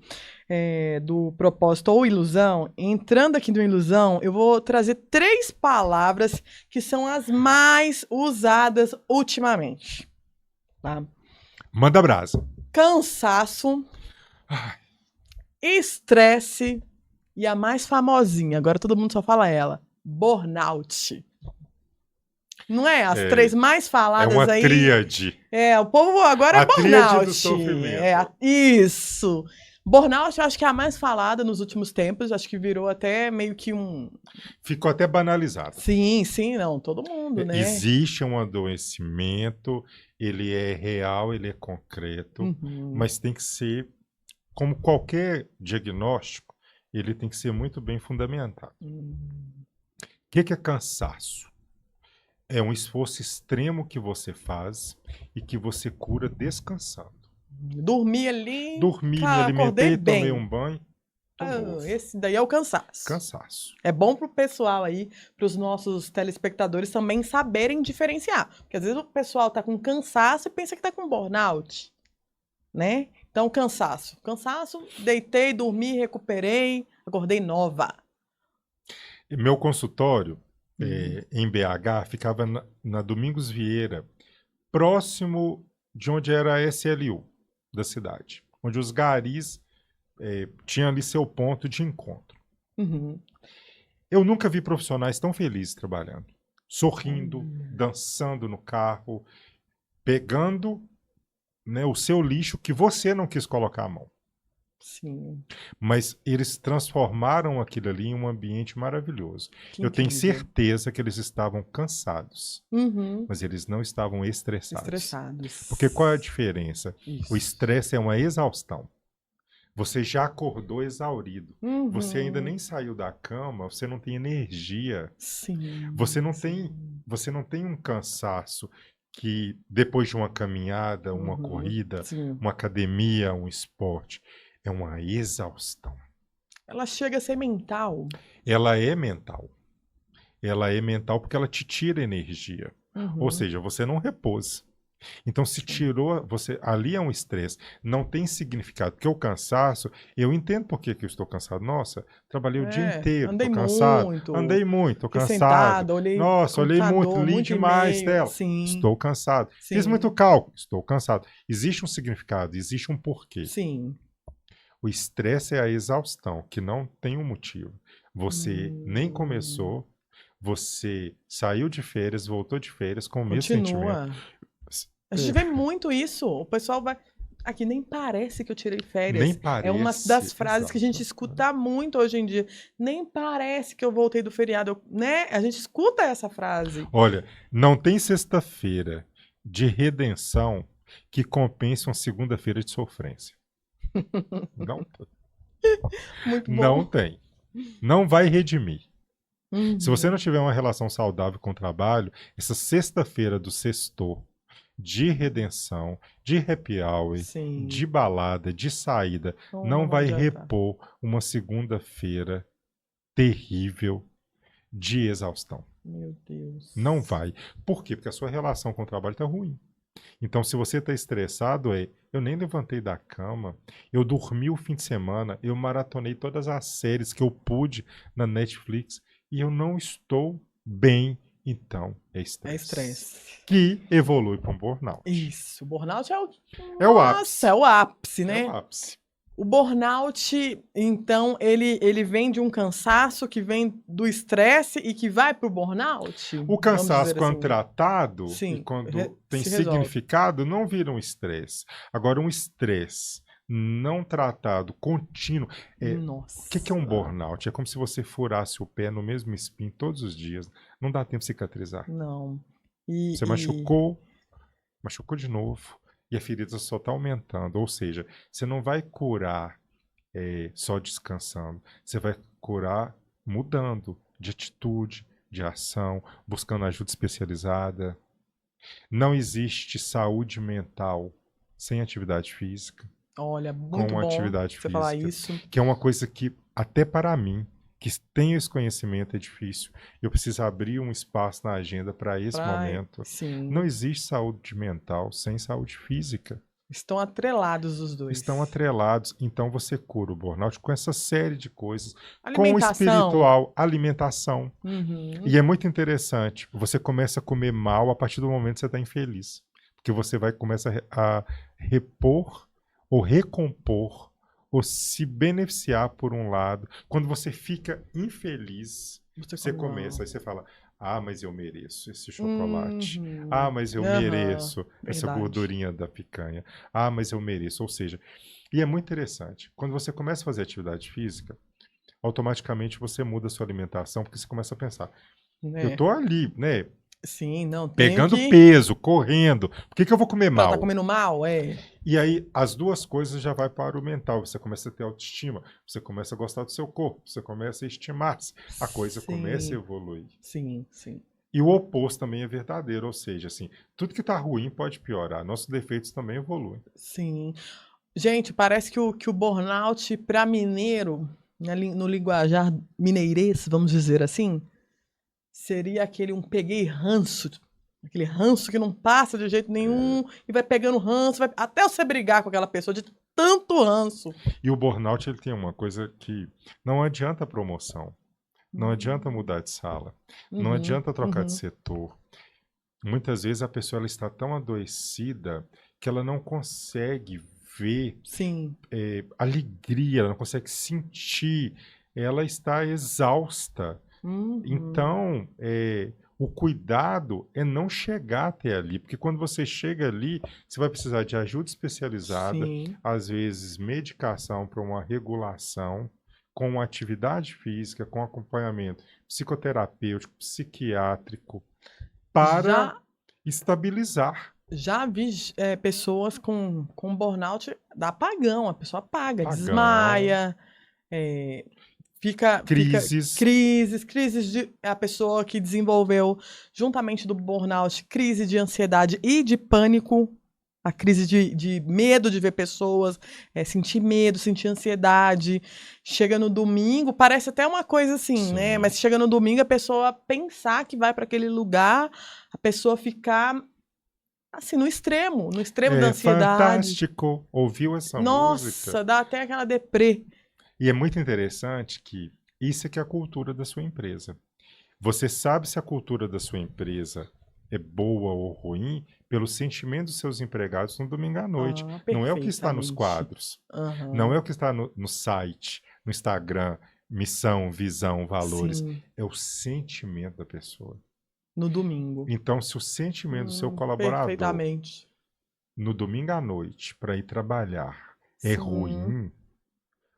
do propósito ou ilusão, entrando aqui no ilusão, eu vou trazer 3 palavras que são as mais usadas ultimamente. Tá? Manda brasa. Cansaço, Ai, estresse e a mais famosinha, agora todo mundo só fala ela, burnout. Não é? As 3 mais é faladas uma aí. tríade. O povo agora A é tríade do burnout. sofrimento. Isso. Burnout eu acho que é a mais falada nos últimos tempos. Acho que virou até meio que um. Ficou até banalizado. Sim, sim, não. Todo mundo, né? Existe um adoecimento, ele é real, ele é concreto, Uhum. mas tem que ser, como qualquer diagnóstico, ele tem que ser muito bem fundamentado. O que é cansaço? É um esforço extremo que você faz e que você cura descansando. Dormi ali. Dormi, me Acordei alimentei, bem. tomei um banho, tô novo. Esse daí é o cansaço. Cansaço. É bom pro pessoal aí, pros nossos telespectadores também saberem diferenciar. Porque às vezes o pessoal tá com cansaço e pensa que tá com burnout, né? Então, cansaço. Cansaço, deitei, dormi, recuperei, acordei nova. Meu consultório em BH ficava na Domingos Vieira, próximo de onde era a SLU da cidade, onde os garis tinham ali seu ponto de encontro. Uhum. Eu nunca vi profissionais tão felizes trabalhando, sorrindo, dançando no carro, pegando, né, o seu lixo que você não quis colocar a mão. Sim. Mas eles transformaram aquilo ali em um ambiente maravilhoso. Que Eu tenho incrível. certeza que eles estavam cansados, Uhum. mas eles não estavam estressados. Estressados. Porque qual é a diferença? Isso. O estresse é uma exaustão. Você já acordou exaurido. Uhum. Você ainda nem saiu da cama, você não tem energia. Sim. Você não sim. tem um cansaço que depois de uma caminhada, uma Uhum. corrida, Sim. uma academia, um esporte, é uma exaustão. Ela chega a ser mental. Ela é mental. Ela é mental porque ela te tira energia. Uhum. Ou seja, você não repousa. Então, se tirou, ali é um estresse. Não tem significado. Porque o cansaço, eu entendo por que eu estou cansado. Nossa, trabalhei o dia inteiro, andei estou cansado. muito. Andei muito, estou Fiquei cansado. sentada, olhei Nossa, olhei muito, computador, li muito demais e-mail. tela. Sim. Estou cansado. Fiz Sim. muito cálculo. Estou cansado. Existe um significado, existe um porquê. Sim. O estresse é a exaustão, que não tem um motivo. Você nem começou, Você saiu de férias, voltou de férias com o mesmo sentimento. Continua. A gente vê muito isso. O pessoal vai. Aqui nem parece que eu tirei férias. Nem parece. É uma das frases que a gente exato. escuta muito hoje em dia. Nem parece que eu voltei do feriado, né? A gente escuta essa frase. Olha, não tem sexta-feira de redenção que compense uma segunda-feira de sofrência. Não tem. Muito bom. Não tem. Não vai redimir. Uhum. Se você não tiver uma relação saudável com o trabalho, essa sexta-feira do sextor, de redenção, de happy hour, Sim. de balada, de saída, não vai adianta. repor uma segunda-feira terrível de exaustão. Meu Deus. Não vai. Por quê? Porque a sua relação com o trabalho está ruim. Então, se você está estressado, eu nem levantei da cama, eu dormi o fim de semana, eu maratonei todas as séries que eu pude na Netflix e eu não estou bem, então é É estresse. estresse. Que evolui para um burnout. Isso. O burnout é o. É o Nossa, ápice. é o ápice, né? É o ápice. O burnout, então, ele vem de um cansaço que vem do estresse e que vai pro burnout? O Vamos cansaço, dizer quando assim. tratado Sim, e quando tem se resolve. significado, não vira um estresse. Agora, um estresse não tratado, contínuo. Nossa. O que é um burnout? É como se você furasse o pé no mesmo espinho todos os dias. Não dá tempo de cicatrizar. Não. Você machucou de novo. E a ferida só está aumentando. Ou seja, você não vai curar só descansando. Você vai curar mudando de atitude, de ação, buscando ajuda especializada. Não existe saúde mental sem atividade física. Olha, muito Com bom atividade você falar física. isso. Que é uma coisa que, até para mim, que tenho esse conhecimento, é difícil. Eu preciso abrir um espaço na agenda para esse momento. Sim. Não existe saúde mental sem saúde física. Estão atrelados os dois. Estão atrelados. Então você cura o burnout com essa série de coisas. Com o Alimentação. espiritual, alimentação. Uhum. E é muito interessante. Você começa a comer mal a partir do momento que você está infeliz. Porque você vai começar a repor ou recompor ou se beneficiar por um lado. Quando você fica infeliz, você come mal. começa, aí você fala, mas eu mereço esse chocolate. Uhum. Mas eu Aham, mereço essa verdade. gordurinha da picanha. Mas eu mereço. Ou seja, e é muito interessante. Quando você começa a fazer atividade física, automaticamente você muda a sua alimentação, porque você começa a pensar, eu tô ali, né? Sim, não, tem Pegando que... peso, correndo. Por que eu vou comer mal? Tá comendo mal? E aí, as duas coisas já vai para o mental. Você começa a ter autoestima, você começa a gostar do seu corpo, você começa a estimar-se. A coisa começa a evoluir. Sim, sim. E o oposto também é verdadeiro, ou seja, assim, tudo que tá ruim pode piorar. Nossos defeitos também evoluem. Sim. Gente, parece que o burnout para mineiro, no linguajar mineirês, vamos dizer assim, seria aquele peguei ranço, aquele ranço que não passa de jeito nenhum e vai pegando ranço, até você brigar com aquela pessoa de tanto ranço. E o burnout, ele tem uma coisa que não adianta promoção, não adianta mudar de sala, não adianta trocar de setor. Muitas vezes a pessoa ela está tão adoecida que ela não consegue ver alegria, ela não consegue sentir, ela está exausta. Então, o cuidado é não chegar até ali, porque quando você chega ali, você vai precisar de ajuda especializada, às vezes medicação para uma regulação, com atividade física, com acompanhamento psicoterapêutico, psiquiátrico, para estabilizar. Já vi pessoas com burnout, dá apagão, a pessoa apaga, desmaia, crises de a pessoa que desenvolveu, juntamente do burnout, crise de ansiedade e de pânico, a crise de medo de ver pessoas, sentir medo, sentir ansiedade. Chega no domingo, parece até uma coisa assim, né? Mas chega no domingo, a pessoa pensar que vai para aquele lugar, a pessoa ficar assim, no extremo da ansiedade. Fantástico, ouviu essa música? Nossa, dá até aquela deprê. E é muito interessante que isso é que é a cultura da sua empresa. Você sabe se a cultura da sua empresa é boa ou ruim pelo sentimento dos seus empregados no domingo à noite. Não é o que está nos quadros. Não é o que está no site, no Instagram, missão, visão, valores. Sim, É o sentimento da pessoa. no domingo. Então, se o sentimento do seu colaborador Perfeitamente. no domingo à noite para ir trabalhar é Sim. ruim,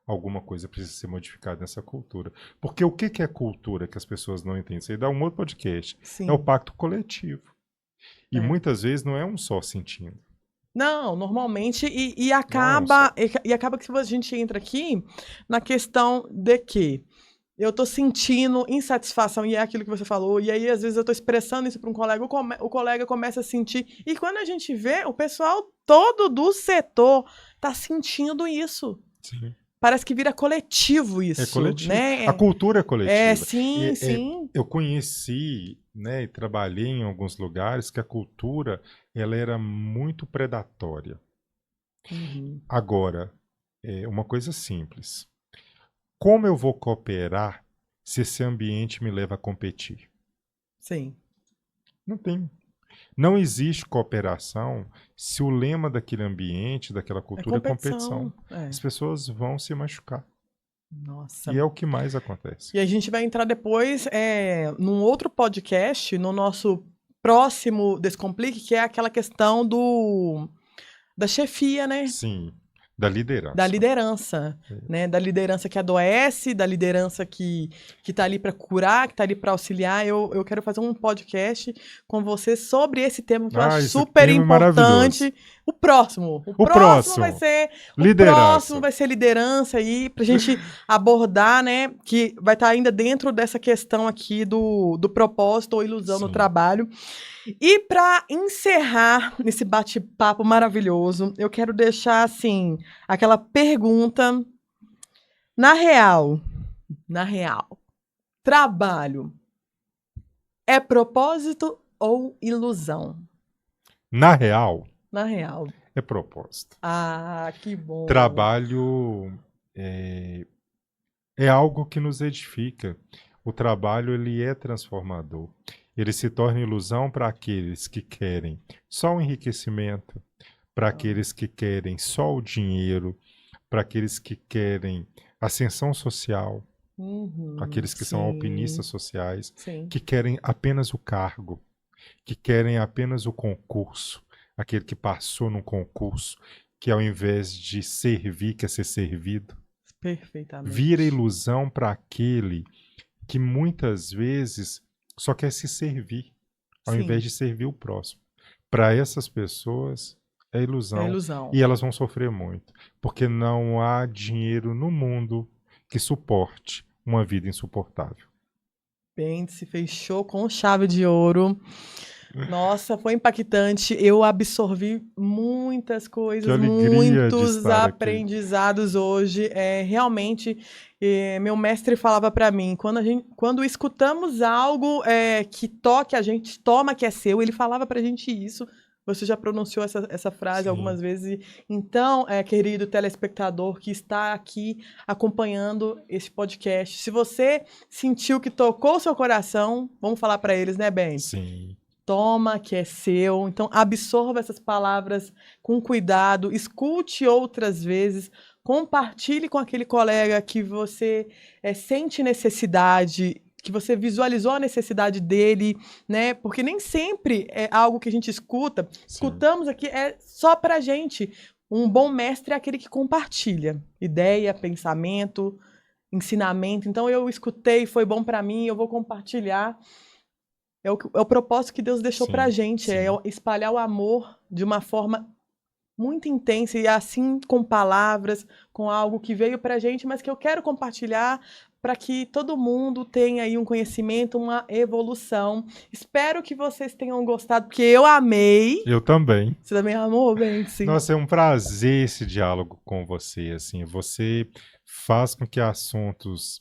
alguma coisa precisa ser modificada nessa cultura. Porque o que que é cultura que as pessoas não entendem? Isso aí dá um outro podcast. Sim. É o pacto coletivo. E É. muitas vezes não é um só sentindo. Não, normalmente, e Não acaba que a gente entra aqui na questão de que eu tô sentindo insatisfação, e é aquilo que você falou, e aí às vezes eu tô expressando isso para um colega, o colega começa a sentir, e quando a gente vê, o pessoal todo do setor tá sentindo isso. Sim. Parece que vira coletivo É isso, coletivo. né? A cultura é coletiva. Sim, sim. Eu conheci, né, e trabalhei em alguns lugares que a cultura ela era muito predatória. Uhum. Agora, é uma coisa simples. Como eu vou cooperar se esse ambiente me leva a competir? Sim. Não tem. Não existe cooperação se o lema daquele ambiente, daquela cultura é competição. É. As pessoas vão se machucar. Nossa. E é o que mais acontece. E a gente vai entrar depois num outro podcast, no nosso próximo Descomplique, que é aquela questão da chefia, né? Sim, da liderança. Da liderança, né? Da liderança que adoece, da liderança que tá ali para curar, que tá ali para auxiliar. Eu quero fazer um podcast com você sobre esse tema que eu acho esse super tema é importante. maravilhoso. O próximo próximo. vai ser Liderança. O próximo vai ser liderança aí pra gente abordar, né? Que vai estar ainda dentro dessa questão aqui do propósito ou ilusão no Sim. trabalho. E para encerrar esse bate-papo maravilhoso, eu quero deixar assim aquela pergunta na real, trabalho é propósito ou ilusão? Na real, Na real. é propósito. Ah, que bom. Trabalho é algo que nos edifica. O trabalho ele é transformador. Ele se torna ilusão para aqueles que querem só o enriquecimento, para aqueles que querem só o dinheiro, para aqueles que querem ascensão social, aqueles que são alpinistas sociais, Sim. que querem apenas o cargo, que querem apenas o concurso, aquele que passou num concurso, que ao invés de servir, quer ser servido. Perfeitamente. Vira ilusão para aquele que muitas vezes só quer se servir, ao Sim. invés de servir o próximo. Para essas pessoas, é ilusão. É ilusão. E elas vão sofrer muito, porque não há dinheiro no mundo que suporte uma vida insuportável. Bem, se fechou com chave de ouro. Nossa, foi impactante. Eu absorvi muitas coisas, Que alegria de muitos estar aqui. aprendizados hoje. Realmente, meu mestre falava para mim, quando escutamos algo que toque a gente, toma que é seu, ele falava pra gente isso. Você já pronunciou essa frase Sim. algumas vezes. Então, querido telespectador que está aqui acompanhando esse podcast, se você sentiu que tocou o seu coração, vamos falar para eles, né, Ben? Sim. Toma que é seu. Então, absorva essas palavras com cuidado, escute outras vezes, compartilhe com aquele colega que você sente necessidade, que você visualizou a necessidade dele, né? Porque nem sempre é algo que a gente escuta. Sim. Escutamos aqui, é só pra gente. Um bom mestre é aquele que compartilha ideia, pensamento, ensinamento. Então, eu escutei, foi bom pra mim, eu vou compartilhar. É o propósito que Deus deixou pra gente, é espalhar o amor de uma forma muito intensa e assim com palavras, com algo que veio pra gente, mas que eu quero compartilhar para que todo mundo tenha aí um conhecimento, uma evolução. Espero que vocês tenham gostado, porque eu amei. Eu também. Você também amou, Bentzi? Nossa, é um prazer esse diálogo com você, assim, você faz com que assuntos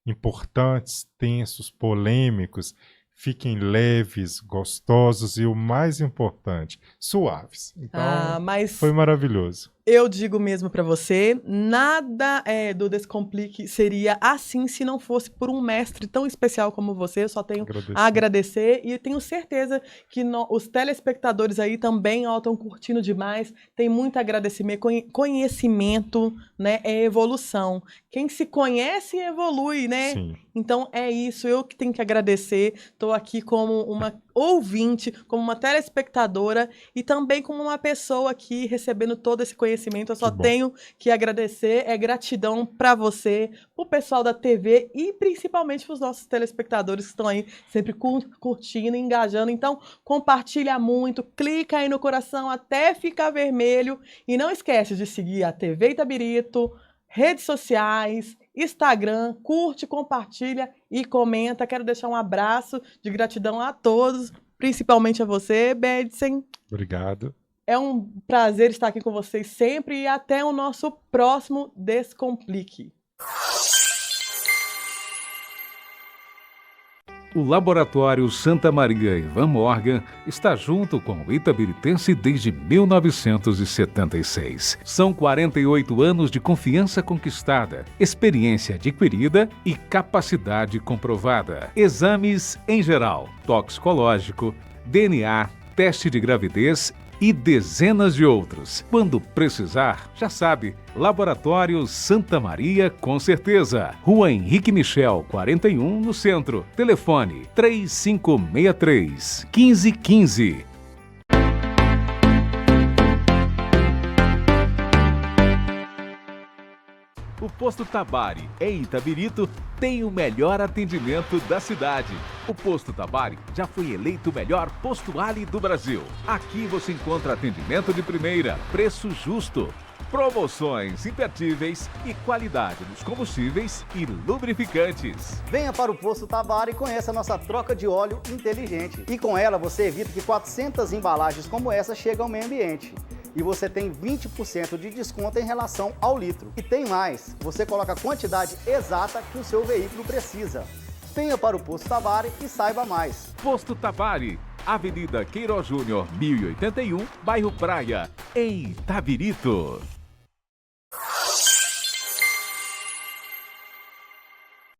importantes, tensos, polêmicos, fiquem leves, gostosos e o mais importante, suaves. Então, mas foi maravilhoso. Eu digo mesmo para você, nada do Descomplique seria assim se não fosse por um mestre tão especial como você. Eu só tenho a agradecer e tenho certeza que os telespectadores aí também estão curtindo demais. Tem muito agradecimento, conhecimento, né? É evolução. Quem se conhece evolui, né? Sim. Então é isso, eu que tenho que agradecer. Estou aqui como uma ouvinte, como uma telespectadora e também como uma pessoa aqui recebendo todo esse conhecimento. Eu só tenho que agradecer, gratidão para você, para o pessoal da TV e principalmente para os nossos telespectadores que estão aí sempre curtindo, engajando. Então compartilha muito, clica aí no coração até ficar vermelho e não esquece de seguir a TV Itabirito, redes sociais, Instagram, curte, compartilha e comenta. Quero deixar um abraço de gratidão a todos, principalmente a você, Bedsen. Obrigado. É um prazer estar aqui com vocês sempre e até o nosso próximo Descomplique. O Laboratório Santa Maria Ivan Morgan está junto com o itabiritense desde 1976. São 48 anos de confiança conquistada, experiência adquirida e capacidade comprovada. Exames em geral, toxicológico, DNA, teste de gravidez e dezenas de outros. Quando precisar, já sabe, Laboratório Santa Maria com certeza. Rua Henrique Michel, 41, no centro. Telefone 3563-1515. O Posto Tabari, em Itabirito, tem o melhor atendimento da cidade. O Posto Tabari já foi eleito o melhor posto Ali do Brasil. Aqui você encontra atendimento de primeira, preço justo, promoções imperdíveis e qualidade nos combustíveis e lubrificantes. Venha para o Posto Tabari e conheça a nossa troca de óleo inteligente. E com ela você evita que 400 embalagens como essa cheguem ao meio ambiente. E você tem 20% de desconto em relação ao litro. E tem mais, você coloca a quantidade exata que o seu veículo precisa. Venha para o Posto Tabari e saiba mais. Posto Tabari, Avenida Queiroz Júnior, 1081, bairro Praia, em Itabirito.